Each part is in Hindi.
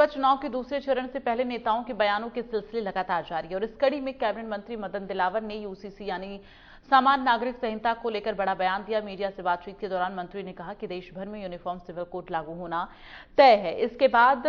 लोकसभा चुनाव के दूसरे चरण से पहले नेताओं के बयानों के सिलसिले लगातार जारी है और इस कड़ी में कैबिनेट मंत्री मदन दिलावर ने यूसीसी यानी सामान्य नागरिक संहिता को लेकर बड़ा बयान दिया। मीडिया से बातचीत के दौरान मंत्री ने कहा कि देश भर में यूनिफॉर्म सिविल कोड लागू होना तय है। इसके बाद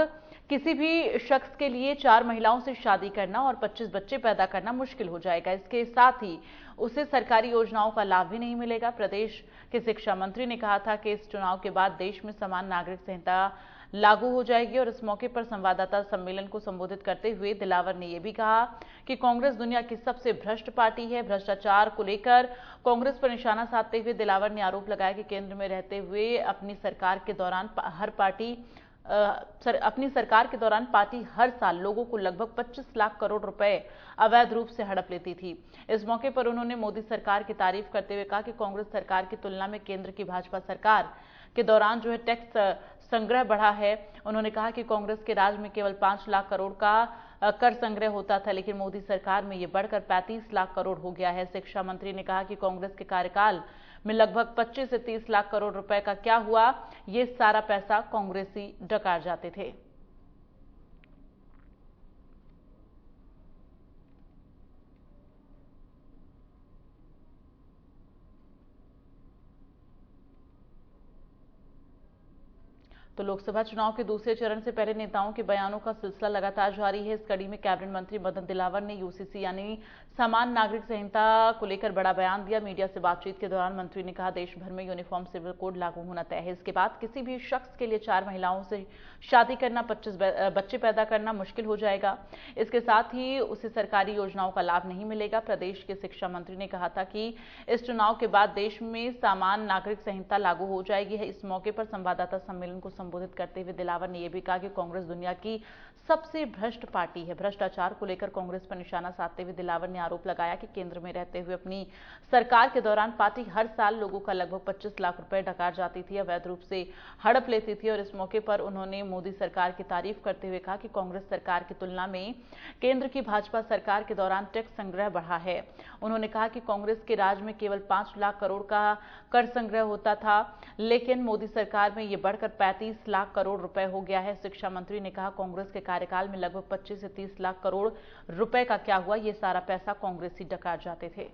किसी भी शख्स के लिए 4 महिलाओं से शादी करना और 25 बच्चे पैदा करना मुश्किल हो जाएगा। इसके साथ ही उसे सरकारी योजनाओं का लाभ भी नहीं मिलेगा। प्रदेश के शिक्षा मंत्री ने कहा था कि इस चुनाव के बाद देश में समान नागरिक संहिता लागू हो जाएगी और इस मौके पर संवाददाता सम्मेलन को संबोधित करते हुए दिलावर ने यह भी कहा कि कांग्रेस दुनिया की सबसे भ्रष्ट पार्टी है। भ्रष्टाचार को लेकर कांग्रेस पर निशाना साधते हुए दिलावर ने आरोप लगाया कि केंद्र में रहते हुए अपनी सरकार के दौरान पार्टी हर साल लोगों को लगभग 25 लाख करोड़ रुपए अवैध रूप से हड़प लेती थी। इस मौके पर उन्होंने मोदी सरकार की तारीफ करते हुए कहा कि कांग्रेस सरकार की तुलना में केंद्र की भाजपा सरकार के दौरान जो है टैक्स संग्रह बढ़ा है। उन्होंने कहा कि कांग्रेस के राज में केवल 5 लाख करोड़ का कर संग्रह होता था, लेकिन मोदी सरकार में यह बढ़कर 35 लाख करोड़ हो गया है। शिक्षा मंत्री ने कहा कि कांग्रेस के कार्यकाल में लगभग 25 से 30 लाख करोड़ रुपए का क्या हुआ, ये सारा पैसा कांग्रेसी डकार जाते थे। तो लोकसभा चुनाव के दूसरे चरण से पहले नेताओं के बयानों का सिलसिला लगातार जारी है। इस कड़ी में कैबिनेट मंत्री मदन दिलावर ने यूसीसी यानी सामान्य नागरिक संहिता को लेकर बड़ा बयान दिया। मीडिया से बातचीत के दौरान मंत्री ने कहा देश भर में यूनिफॉर्म सिविल कोड लागू होना तय है। इसके बाद किसी भी शख्स के लिए 4 महिलाओं से शादी करना, 25 बच्चे पैदा करना मुश्किल हो जाएगा। इसके साथ ही उसे सरकारी योजनाओं का लाभ नहीं मिलेगा। प्रदेश के शिक्षा मंत्री ने कहा था कि इस चुनाव के बाद देश में सामान्य नागरिक संहिता लागू हो जाएगी। इस मौके पर संवाददाता सम्मेलन को संबोधित करते हुए दिलावर ने यह भी कहा कि कांग्रेस दुनिया की सबसे भ्रष्ट पार्टी है। भ्रष्टाचार को लेकर कांग्रेस पर निशाना साधते हुए दिलावर ने आरोप लगाया कि केंद्र में रहते हुए अपनी सरकार के दौरान पार्टी हर साल लोगों का लगभग 25 लाख रुपए डकार जाती थी, अवैध रूप से हड़प लेती थी। और इस मौके पर उन्होंने मोदी सरकार की तारीफ करते हुए कहा कि कांग्रेस सरकार की तुलना में केंद्र की भाजपा सरकार के दौरान टैक्स संग्रह बढ़ा है। उन्होंने कहा कि कांग्रेस के राज में केवल 5 लाख करोड़ का कर संग्रह होता था, लेकिन मोदी सरकार में यह बढ़कर 35 लाख करोड़ रुपए हो गया है। शिक्षा मंत्री ने कहा कांग्रेस के कार्यकाल में लगभग 25 से 30 लाख करोड़ रुपए का क्या हुआ, ये सारा पैसा कांग्रेसी डकार जाते थे।